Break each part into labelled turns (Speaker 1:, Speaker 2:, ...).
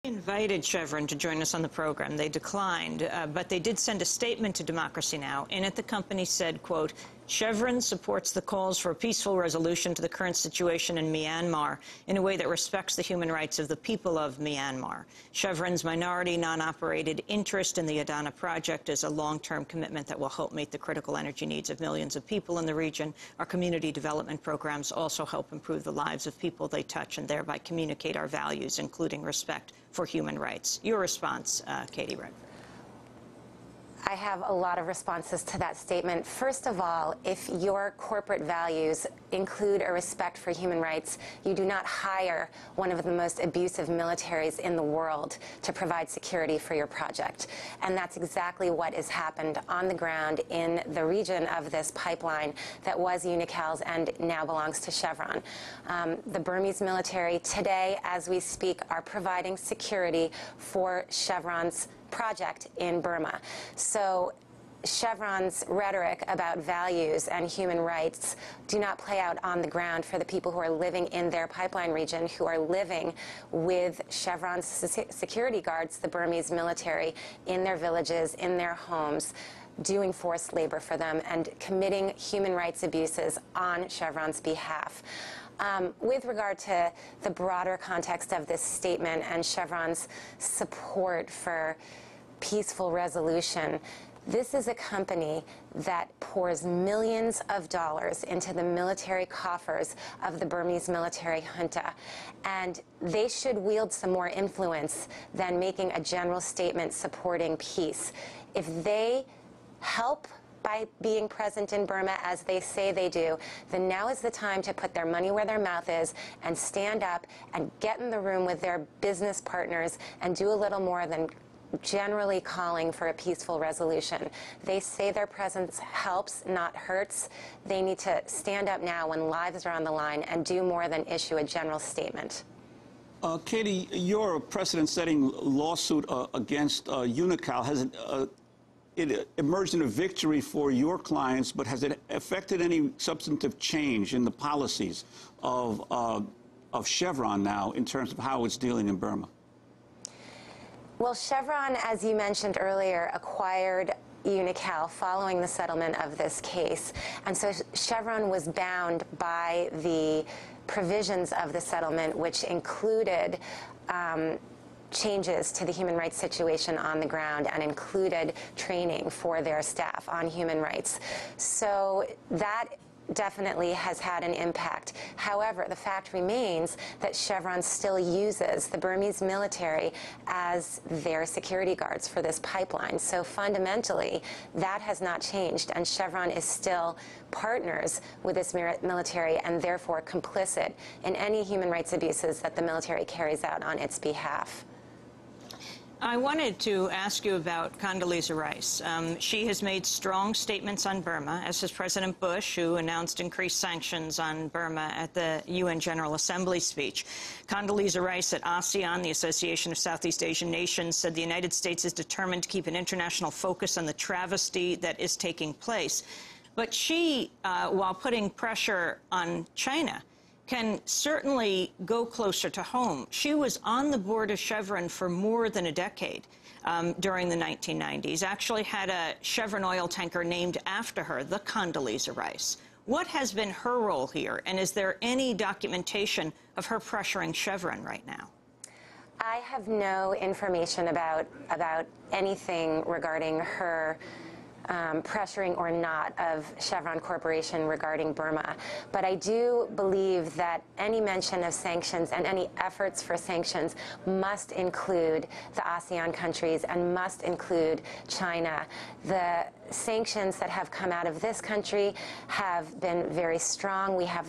Speaker 1: Invited Chevron to join us on the program. They declined, but they did send a statement to Democracy Now! In it, the company said, quote, Chevron supports the calls for a peaceful resolution to the current situation in Myanmar in a way that respects the human rights of the people of Myanmar. Chevron's minority, non-operated interest in the Adana project is a long-term commitment that will help meet the critical energy needs of millions of people in the region. Our community development programs also help improve the lives of people they touch and thereby communicate our values, including respect for human rights. Your response, Katie Redford.
Speaker 2: I have a lot of responses to that statement. First of all, if your corporate values include a respect for human rights, you do not hire one of the most abusive militaries in the world to provide security for your project. And that's exactly what has happened on the ground in the region of this pipeline that was Unocal's and now belongs to Chevron. The Burmese military today, as we speak, are providing security for Chevron's project in Burma. So Chevron's rhetoric about values and human rights do not play out on the ground for the people who are living in their pipeline region, who are living with Chevron's security guards, the Burmese military, in their villages, in their homes, doing forced labor for them and committing human rights abuses on Chevron's behalf. With regard to the broader context of this statement and Chevron's support for peaceful resolution, this is a company that pours millions of dollars into the military coffers of the Burmese military junta, and they should wield some more influence than making a general statement supporting peace. If they help by being present in Burma, as they say they do, then now is the time to put their money where their mouth is and stand up and get in the room with their business partners and do a little more than generally calling for a peaceful resolution. They say their presence helps, not hurts. They need to stand up now when lives are on the line and do more than issue a general statement.
Speaker 3: Katie, your precedent-setting lawsuit against Unocal has it emerged in a victory for your clients, but has it affected any substantive change in the policies of Chevron now in terms of how it's dealing in Burma?
Speaker 2: Well, Chevron, as you mentioned earlier, acquired Unocal following the settlement of this case. And so Chevron was bound by the provisions of the settlement, which included changes to the human rights situation on the ground and included training for their staff on human rights. So that definitely has had an impact. However, the fact remains that Chevron still uses the Burmese military as their security guards for this pipeline. So fundamentally, that has not changed, and Chevron is still partners with this military and therefore complicit in any human rights abuses that the military carries out on its behalf.
Speaker 1: I wanted to ask you about Condoleezza Rice. She has made strong statements on Burma, as has President Bush, who announced increased sanctions on Burma at the UN General Assembly speech. Condoleezza Rice at ASEAN, the Association of Southeast Asian Nations, said the United States is determined to keep an international focus on the travesty that is taking place. But she, while putting pressure on China, can certainly go closer to home. She was on the board of Chevron for more than a decade during the 1990s, actually had a Chevron oil tanker named after her, the Condoleezza Rice. What has been her role here, and is there any documentation of her pressuring Chevron right now?
Speaker 2: I have no information about anything regarding her pressuring or not of Chevron Corporation regarding Burma. But I do believe that any mention of sanctions and any efforts for sanctions must include the ASEAN countries and must include China. The sanctions that have come out of this country have been very strong. We have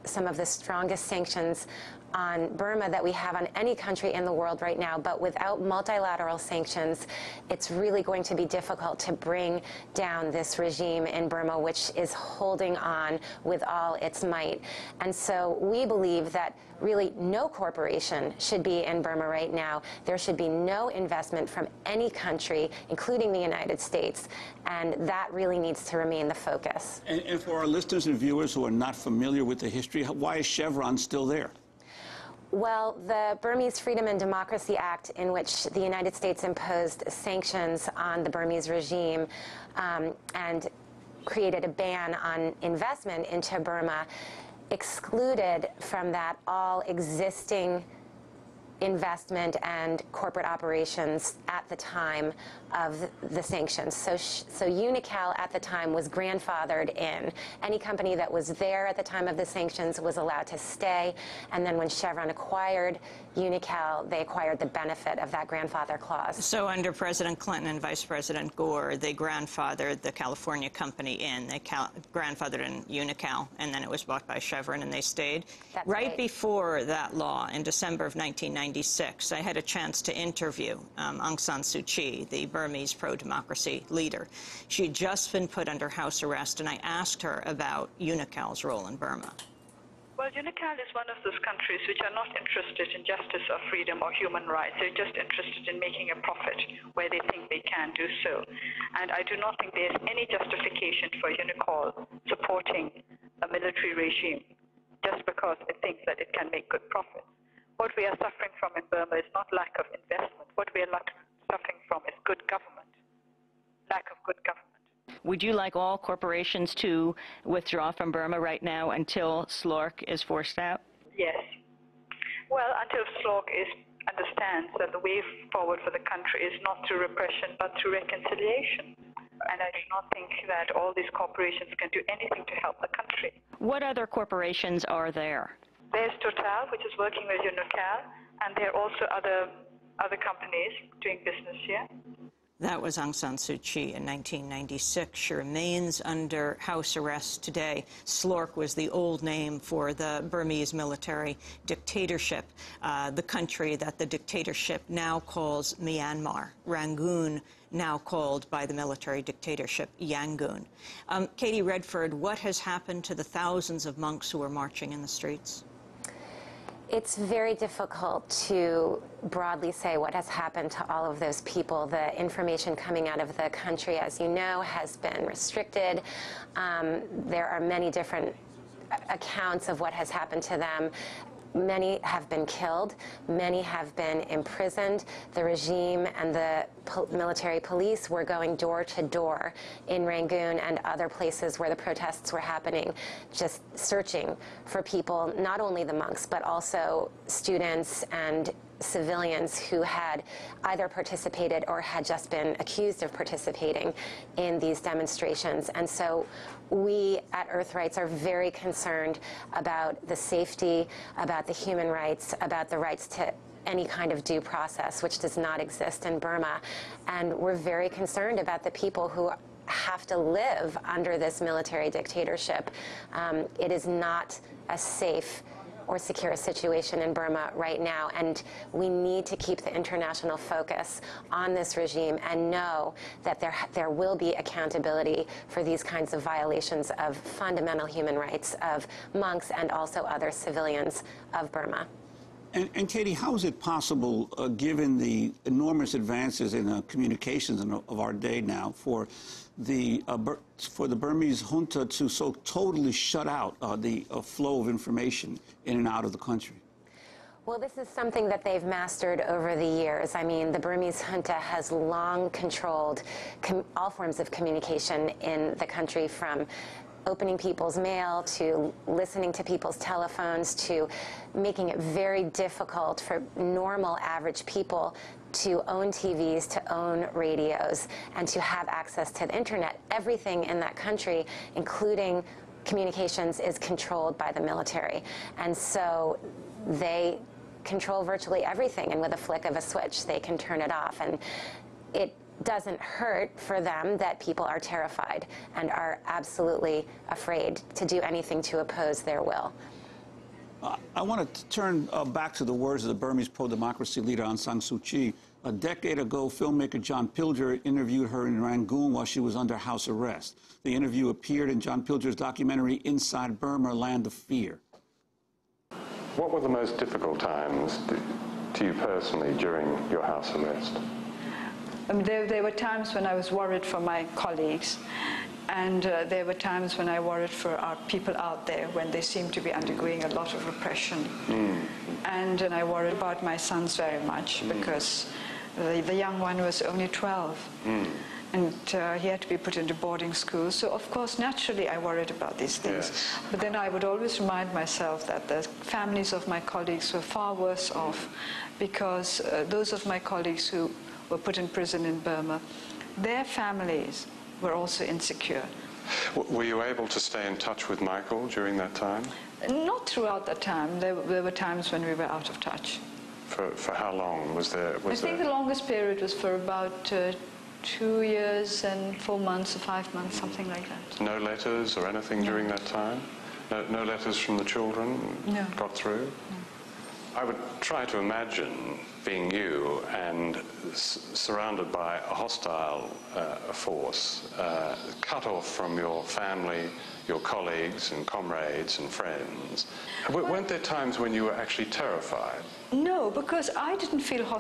Speaker 2: some of the strongest sanctions on Burma that we have on any country in the world right now, but without multilateral sanctions, it's really going to be difficult to bring down this regime in Burma, which is holding on with all its might. And so we believe that really no corporation should be in Burma right now. There should be no investment from any country, including the United States, and that really needs to remain the focus.
Speaker 3: And for our listeners and viewers who are not familiar with the history, why is Chevron still there?
Speaker 2: Well, the Burmese Freedom and Democracy Act, in which the United States imposed sanctions on the Burmese regime and created a ban on investment into Burma, excluded from that all existing investment and corporate operations at the time of the sanctions. So Unocal at the time was grandfathered in. Any company that was there at the time of the sanctions was allowed to stay, and then when Chevron acquired Unocal, they acquired the benefit of that grandfather clause.
Speaker 1: So under President Clinton and Vice President Gore, they grandfathered the California company in. They grandfathered in Unocal, and then it was bought by Chevron, and they stayed.
Speaker 2: That's
Speaker 1: right before that law, in December of 1996, I had a chance to interview Aung San Suu Kyi, the Burmese pro-democracy leader. She had just been put under house arrest, and I asked her about Unocal's role in Burma.
Speaker 4: Well, Unocal is one of those countries which are not interested in justice or freedom or human rights. They're just interested in making a profit where they think they can do so. And I do not think there's any justification for Unocal supporting a military regime just because it thinks that it can make good profits. What we are suffering from in Burma is not lack of investment. What we are suffering from is good government, lack of good government.
Speaker 1: Would you like all corporations to withdraw from Burma right now until SLORC is forced out?
Speaker 4: Yes. Well, until SLORC understands that the way forward for the country is not through repression but through reconciliation. And I do not think that all these corporations can do anything to help the country.
Speaker 1: What other corporations are there?
Speaker 4: There's Total, which is working with Unocal, and there are also other companies doing business here.
Speaker 1: That was Aung San Suu Kyi in 1996. She remains under house arrest today. SLORC was the old name for the Burmese military dictatorship, the country that the dictatorship now calls Myanmar. Rangoon, now called by the military dictatorship Yangon. Katie Redford, what has happened to the thousands of monks who are marching in the streets?
Speaker 2: It's very difficult to broadly say what has happened to all of those people. The information coming out of the country, as you know, has been restricted. There are many different accounts of what has happened to them. Many have been killed. Many have been imprisoned. The regime and the military police were going door to door in Rangoon and other places where the protests were happening, just searching for people, not only the monks, but also students and civilians who had either participated or had just been accused of participating in these demonstrations. And so we at Earthrights are very concerned about the safety, about the human rights, about the rights to any kind of due process, which does not exist in Burma. And we're very concerned about the people who have to live under this military dictatorship. It is not a safe or secure a situation in Burma right now, and we need to keep the international focus on this regime and know that there will be accountability for these kinds of violations of fundamental human rights of monks and also other civilians of Burma.
Speaker 3: And Katie, how is it possible, given the enormous advances in communications of our day now, for the Burmese junta to so totally shut out the flow of information in and out of the country?
Speaker 2: Well, this is something that they've mastered over the years. I mean, the Burmese junta has long controlled all forms of communication in the country, from opening people's mail to listening to people's telephones to making it very difficult for normal average people to own TVs, to own radios, and to have access to the internet. Everything in that country, including communications, is controlled by the military. And so they control virtually everything, and with a flick of a switch, they can turn it off. And it doesn't hurt for them that people are terrified and are absolutely afraid to do anything to oppose their will.
Speaker 3: I want to turn back to the words of the Burmese pro-democracy leader Aung San Suu Kyi. A decade ago, filmmaker John Pilger interviewed her in Rangoon while she was under house arrest. The interview appeared in John Pilger's documentary Inside Burma, Land of Fear.
Speaker 5: What were the most difficult times to you personally during your house arrest?
Speaker 4: There were times when I was worried for my colleagues, and there were times when I worried for our people out there when they seemed to be undergoing a lot of repression. And I worried about my sons very much because the young one was only 12. And he had to be put into boarding school. So, of course, naturally, I worried about these things.
Speaker 5: Yes.
Speaker 4: But then I would always remind myself that the families of my colleagues were far worse off because those of my colleagues who were put in prison in Burma, their families were also insecure.
Speaker 5: Were you able to stay in touch with Michael during that time?
Speaker 4: Not throughout that time. There were times when we were out of touch.
Speaker 5: For how long was there?
Speaker 4: I think the longest period was for about 2 years and 4 months or 5 months, something like that.
Speaker 5: No letters or anything during that time? No letters from the children got through?
Speaker 4: No.
Speaker 5: I would try to imagine being you and surrounded by a hostile force, cut off from your family, your colleagues and comrades and friends. Weren't there times when you were actually terrified?
Speaker 4: No, because I didn't feel hostile.